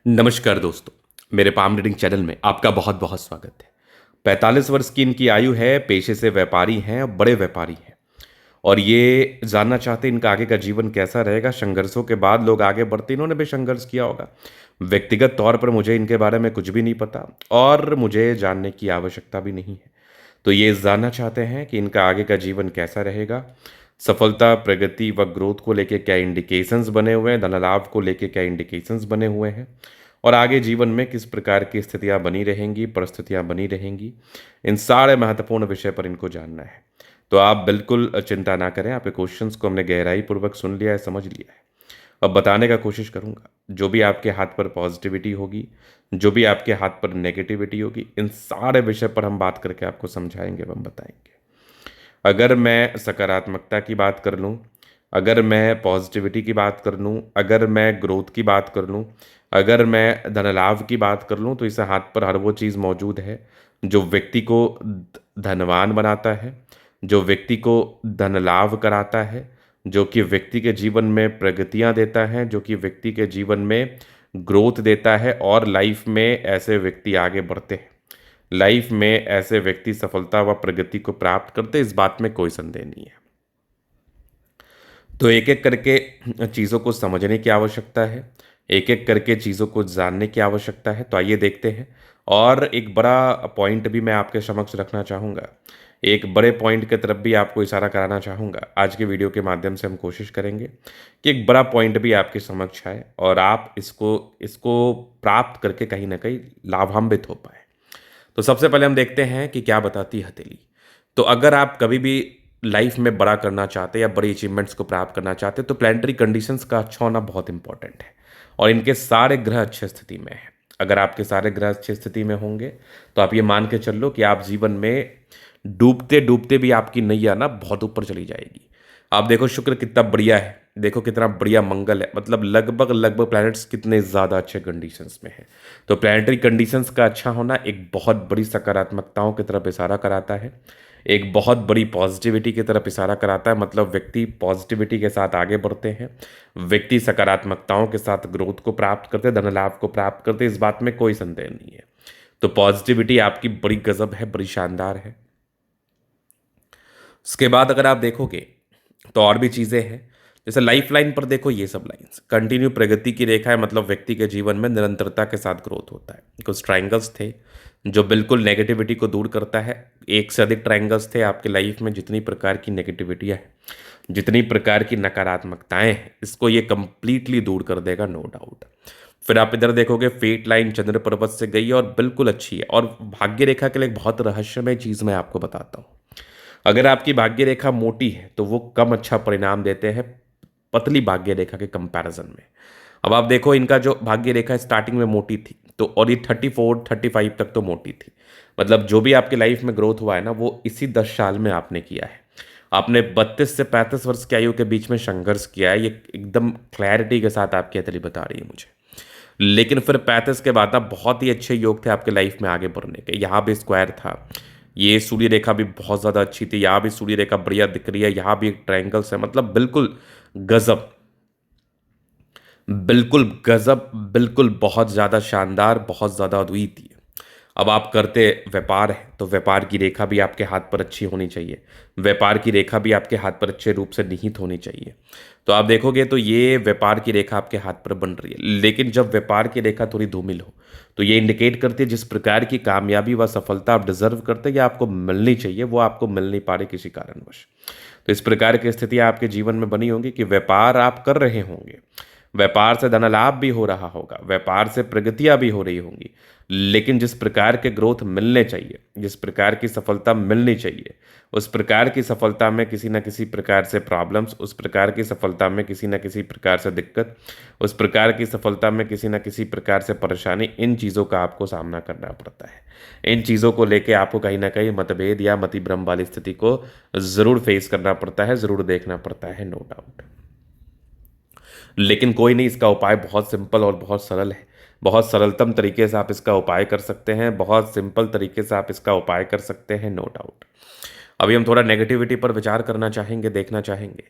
नमस्कार दोस्तों, मेरे पाम रीडिंग चैनल में आपका बहुत बहुत स्वागत है। 45 वर्ष की इनकी आयु है, पेशे से व्यापारी हैं, बड़े व्यापारी हैं और ये जानना चाहते हैं इनका आगे का जीवन कैसा रहेगा। संघर्षों के बाद लोग आगे बढ़ते, इन्होंने भी संघर्ष किया होगा। व्यक्तिगत तौर पर मुझे इनके बारे में कुछ भी नहीं पता और मुझे जानने की आवश्यकता भी नहीं है। तो ये जानना चाहते हैं कि इनका आगे का जीवन कैसा रहेगा, सफलता, प्रगति व ग्रोथ को लेके क्या इंडिकेशंस बने हुए हैं, धन लाभ को लेके क्या इंडिकेशंस बने हुए हैं और आगे जीवन में किस प्रकार की स्थितियां बनी रहेंगी, परिस्थितियां बनी रहेंगी। इन सारे महत्वपूर्ण विषय पर इनको जानना है। तो आप बिल्कुल चिंता ना करें, आपके क्वेश्चंस को हमने गहराई पूर्वक सुन लिया है, समझ लिया है। अब बताने का कोशिश करूंगा। जो भी आपके हाथ पर पॉजिटिविटी होगी, जो भी आपके हाथ पर नेगेटिविटी होगी, इन सारे विषय पर हम बात करके आपको समझाएंगे एवं बताएंगे। अगर मैं सकारात्मकता की बात कर लूँ, अगर मैं पॉजिटिविटी की बात कर लूँ, अगर मैं ग्रोथ की बात कर लूँ, अगर मैं धन लाभ की बात कर लूँ, तो इस हाथ पर हर वो चीज़ मौजूद है जो व्यक्ति को धनवान बनाता है, जो व्यक्ति को धन लाभ कराता है, जो कि व्यक्ति के जीवन में प्रगतियाँ देता है, जो कि व्यक्ति के जीवन में ग्रोथ देता है और लाइफ में ऐसे व्यक्ति आगे बढ़ते हैं। लाइफ में ऐसे व्यक्ति सफलता व प्रगति को प्राप्त करते, इस बात में कोई संदेह नहीं है। तो एक एक करके चीज़ों को समझने की आवश्यकता है, एक एक करके चीज़ों को जानने की आवश्यकता है। तो आइए देखते हैं। और एक बड़ा पॉइंट भी मैं आपके समक्ष रखना चाहूँगा, एक बड़े पॉइंट की तरफ भी आपको इशारा कराना चाहूँगा। आज के वीडियो के माध्यम से हम कोशिश करेंगे कि एक बड़ा पॉइंट भी आपके समक्ष आए और आप इसको इसको प्राप्त करके कहीं ना कहीं लाभान्वित हो पाए। तो सबसे पहले हम देखते हैं कि क्या बताती है हथेली। तो अगर आप कभी भी लाइफ में बड़ा करना चाहते हैं या बड़ी अचीवमेंट्स को प्राप्त करना चाहते हैं तो प्लानिटरी कंडीशंस का अच्छा होना बहुत इंपॉर्टेंट है और इनके सारे ग्रह अच्छे स्थिति में हैं। अगर आपके सारे ग्रह अच्छी स्थिति में होंगे तो आप ये मान के चल लो कि आप जीवन में डूबते डूबते भी आपकी नैया ना बहुत ऊपर चली जाएगी। आप देखो शुक्र कितना बढ़िया है, देखो कितना बढ़िया मंगल है, मतलब लगभग लगभग प्लैनेट्स कितने ज़्यादा अच्छे कंडीशंस में हैं। तो प्लैनेटरी कंडीशंस का अच्छा होना एक बहुत बड़ी सकारात्मकताओं की तरफ इशारा कराता है, एक बहुत बड़ी पॉजिटिविटी की तरफ इशारा कराता है। मतलब व्यक्ति पॉजिटिविटी के साथ आगे बढ़ते हैं, व्यक्ति सकारात्मकताओं के साथ ग्रोथ को प्राप्त करते, धन लाभ को प्राप्त करते, इस बात में कोई संदेह नहीं है। तो पॉजिटिविटी आपकी बड़ी गजब है, बड़ी शानदार है। उसके बाद अगर आप देखोगे तो और भी चीज़ें हैं। जैसे लाइफ लाइन पर देखो, ये सब लाइंस कंटिन्यू प्रगति की रेखा है, मतलब व्यक्ति के जीवन में निरंतरता के साथ ग्रोथ होता है। कुछ ट्रायंगल्स थे जो बिल्कुल नेगेटिविटी को दूर करता है। एक से अधिक ट्रायंगल्स थे आपके लाइफ में, जितनी प्रकार की नेगेटिविटियाँ हैं, जितनी प्रकार की नकारात्मकताएं हैं, इसको ये कंप्लीटली दूर कर देगा, नो डाउट। फिर आप इधर देखोगे फेट लाइन चंद्र पर्वत से गई है और बिल्कुल अच्छी है। और भाग्य रेखा के लिए एक बहुत रहस्यमय चीज़ मैं आपको बताता हूँ। अगर आपकी भाग्य रेखा मोटी है तो वो कम अच्छा परिणाम देते हैं पतली भाग्य रेखा के कंपैरिजन में। अब आप देखो इनका जो भाग्य रेखा स्टार्टिंग में मोटी थी, तो और ये 34-35 तक तो मोटी थी। मतलब जो भी आपकी लाइफ में ग्रोथ हुआ है ना, वो इसी 10 साल में आपने किया है। आपने 32 से 35 वर्ष की आयु के बीच में संघर्ष किया है, ये एकदम क्लैरिटी के साथ आपकी हथेली बता रही है मुझे। लेकिन फिर 35 के बाद ना बहुत ही अच्छे योग थे आपके लाइफ में आगे बढ़ने के। यहाँ भी स्क्वायर था, ये सूर्य रेखा भी बहुत ज़्यादा अच्छी थी, यहाँ भी सूर्य रेखा बढ़िया दिख रही है, यहाँ भी एक ट्रायंगल्स है, मतलब बिल्कुल गजब, बिल्कुल गजब, बिल्कुल बहुत ज़्यादा शानदार, बहुत ज़्यादा अद्वितीय। अब आप करते व्यापार है तो व्यापार की रेखा भी आपके हाथ पर अच्छी होनी चाहिए, व्यापार की रेखा भी आपके हाथ पर अच्छे रूप से निहित होनी चाहिए। तो आप देखोगे तो ये व्यापार की रेखा आपके हाथ पर बन रही है। लेकिन जब व्यापार की रेखा थोड़ी धूमिल हो तो ये इंडिकेट करती है जिस प्रकार की कामयाबी व सफलता आप डिजर्व करते हैं या आपको मिलनी चाहिए, वो आपको मिल नहीं पा रही किसी कारणवश। तो इस प्रकार की स्थितियां आपके जीवन में बनी होंगी कि व्यापार आप कर रहे होंगे, व्यापार से धन लाभ भी हो रहा होगा, व्यापार से प्रगतियां भी हो रही होंगी, लेकिन जिस प्रकार के ग्रोथ मिलने चाहिए, जिस प्रकार की सफलता मिलनी चाहिए, उस प्रकार की सफलता में किसी न किसी प्रकार से प्रॉब्लम्स, उस प्रकार की सफलता में किसी न किसी प्रकार से दिक्कत, उस प्रकार की सफलता में किसी न किसी प्रकार से परेशानी, इन चीज़ों का आपको सामना करना पड़ता है। इन चीज़ों को लेके आपको कहीं ना कहीं मतभेद या मतिभ्रम वाली स्थिति को ज़रूर फेस करना पड़ता है, ज़रूर देखना पड़ता है, नो डाउट। लेकिन कोई नहीं, इसका उपाय बहुत सिंपल और बहुत सरल है। बहुत सरलतम तरीके से आप इसका उपाय कर सकते हैं, बहुत सिंपल तरीके से आप इसका उपाय कर सकते हैं, नो डाउट। अभी हम थोड़ा नेगेटिविटी पर विचार करना चाहेंगे, देखना चाहेंगे।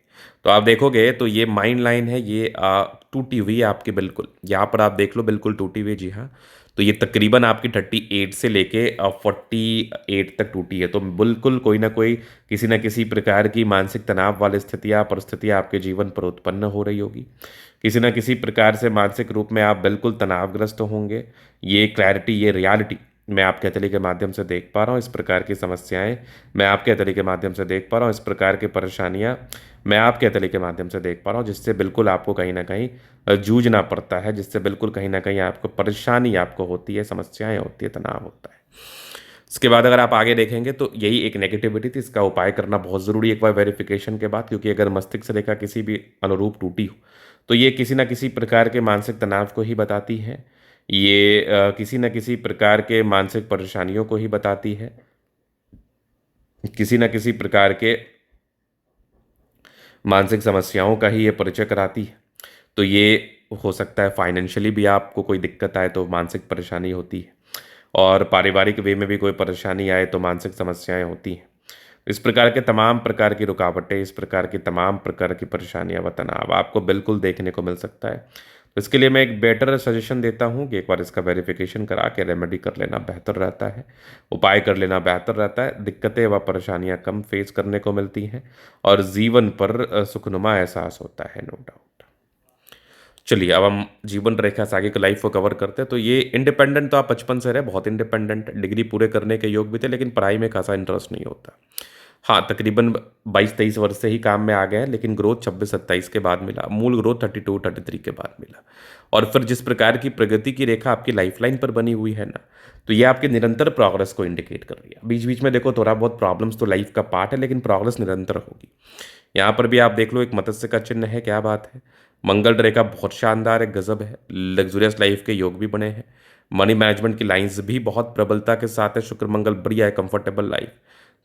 तो आप देखोगे तो ये माइंड लाइन है, ये टूटी हुई है आपकी बिल्कुल। यहाँ पर आप देख लो बिल्कुल टूटी हुई है, जी हाँ। तो ये तकरीबन आपकी 38 से लेके 48 तक टूटी है। तो बिल्कुल कोई ना कोई किसी न किसी प्रकार की मानसिक तनाव वाली स्थितियाँ परिस्थितियाँ आपके जीवन पर उत्पन्न हो रही होगी। किसी न किसी प्रकार से मानसिक रूप में आप बिल्कुल तनावग्रस्त होंगे। ये क्लैरिटी, ये रियलिटी मैं आपके हथेली के माध्यम से देख पा रहा हूँ। इस प्रकार की समस्याएं मैं आपके हथेली के माध्यम से देख पा रहा हूँ। इस प्रकार की परेशानियां मैं आपके हथेली के माध्यम से देख पा रहा हूँ, जिससे बिल्कुल आपको कहीं ना कहीं जूझना पड़ता है, जिससे बिल्कुल कहीं ना कहीं आपको परेशानी आपको होती है, समस्याएं होती है, तनाव होता है। इसके बाद अगर आप आगे देखेंगे तो यही एक नेगेटिविटी थी। इसका उपाय करना बहुत ज़रूरी है एक बार वेरिफिकेशन के बाद, क्योंकि अगर मस्तिष्क रेखा किसी भी अनुरूप टूटी हो तो ये किसी न किसी प्रकार के मानसिक तनाव को ही बताती है। ये किसी न किसी प्रकार के मानसिक परेशानियों को ही बताती है, किसी न किसी प्रकार के मानसिक समस्याओं का ही ये परिचय कराती है। तो ये हो सकता है फाइनेंशियली भी आपको कोई दिक्कत आए तो मानसिक परेशानी होती है, और पारिवारिक वे में भी कोई परेशानी आए तो मानसिक समस्याएं होती हैं। इस प्रकार के तमाम प्रकार की रुकावटें, इस प्रकार की तमाम प्रकार की परेशानियां व तनाव आपको बिल्कुल देखने को मिल सकता है। तो इसके लिए मैं एक बेटर सजेशन देता हूं कि एक बार इसका वेरिफिकेशन करा के रेमेडी कर लेना बेहतर रहता है, उपाय कर लेना बेहतर रहता है। दिक्कतें व परेशानियां कम फेस करने को मिलती हैं और जीवन पर सुखनुमा एहसास होता है, नो डाउट। चलिए अब हम जीवन रेखा से आगे की लाइफ को कवर करते हैं। तो ये इंडिपेंडेंट तो आप बचपन से रहे, बहुत इंडिपेंडेंट, डिग्री पूरे करने के योग भी थे, लेकिन पढ़ाई में खासा इंटरेस्ट नहीं होता। हाँ, तकरीबन 22-23 वर्ष से ही काम में आ गए हैं, लेकिन ग्रोथ 26-27 के बाद मिला, मूल ग्रोथ 32-33 के बाद मिला। और फिर जिस प्रकार की प्रगति की रेखा आपकी लाइफलाइन पर बनी हुई है ना, तो ये आपके निरंतर प्रोग्रेस को इंडिकेट कर रही है। बीच बीच में देखो थोड़ा बहुत प्रॉब्लम्स तो लाइफ का पार्ट है, लेकिन प्रोग्रेस निरंतर होगी। यहाँ पर भी आप देख लो एक मत्स्य का चिन्ह है, क्या बात है। मंगल रेखा बहुत शानदार है, गजब है। लग्जूरियस लाइफ के योग भी बने हैं। मनी मैनेजमेंट की लाइंस भी बहुत प्रबलता के साथ है। शुक्र मंगल बढ़िया है, कंफर्टेबल लाइफ।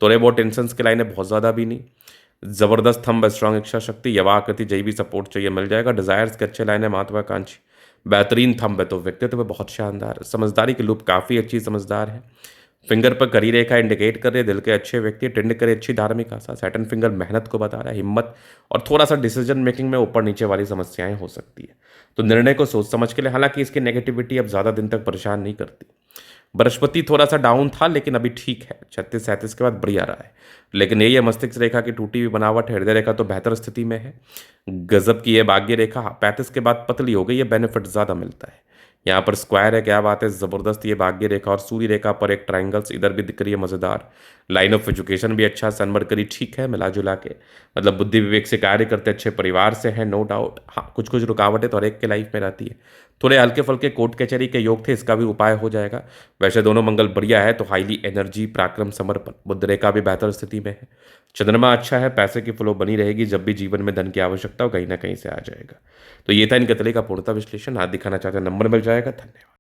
थोड़े बहुत टेंशन की लाइन है, बहुत ज़्यादा भी नहीं। जबरदस्त थंब, स्ट्रांग इच्छा शक्ति, यवाकृति, जय भी सपोर्ट चाहिए मिल जाएगा। डिजायर्स के अच्छे लाइन है, महत्वाकांक्षी, बेहतरीन थंब है। तो व्यक्तित्व बहुत शानदार, समझदारी की लूप काफ़ी अच्छी समझदार है। फिंगर पर करी रेखा इंडिकेट कर रही है दिल के अच्छे व्यक्ति। टिंड करे अच्छी धार्मिक आशा। सैटर्न फिंगर मेहनत को बता रहा है, हिम्मत, और थोड़ा सा डिसीजन मेकिंग में ऊपर नीचे वाली समस्याएं हो सकती है। तो निर्णय को सोच समझ के लिए, हालांकि इसकी नेगेटिविटी अब ज़्यादा दिन तक परेशान नहीं करती। बृहस्पति थोड़ा सा डाउन था, लेकिन अभी ठीक है, 36-37 के बाद बढ़िया रहा है। लेकिन यही है, मस्तिष्क रेखा की टूटी हुई बनावट, हृदय रेखा तो बेहतर स्थिति में है, गजब की है। भाग्य रेखा 35 के बाद पतली हो गई है, बेनिफिट ज़्यादा मिलता है। यहाँ पर स्क्वायर है, क्या बात है, जबरदस्त। ये भाग्य रेखा और सूर्य रेखा पर एक ट्राइंगल्स इधर भी दिख रही है, मजेदार। लाइन ऑफ एजुकेशन भी अच्छा, सन मरकरी ठीक है मिला जुला के, मतलब बुद्धि विवेक से कार्य करते, अच्छे परिवार से हैं, नो डाउट। हाँ, कुछ कुछ रुकावटें तो हर एक के लाइफ में रहती है। थोड़े हल्के फुल्के कोर्ट कचहरी के योग थे, इसका भी उपाय हो जाएगा। वैसे दोनों मंगल बढ़िया है, तो हाईली एनर्जी, पराक्रम, समर्पण। बुध रेखा भी बेहतर स्थिति में है। चंद्रमा अच्छा है, पैसे की फ्लो बनी रहेगी, जब भी जीवन में धन की आवश्यकता हो कहीं ना कहीं से आ जाएगा। तो ये था इनके तले का पूर्णतः विश्लेषण। आज दिखाना चाहते हैं नंबर मिल जाएगा। धन्यवाद।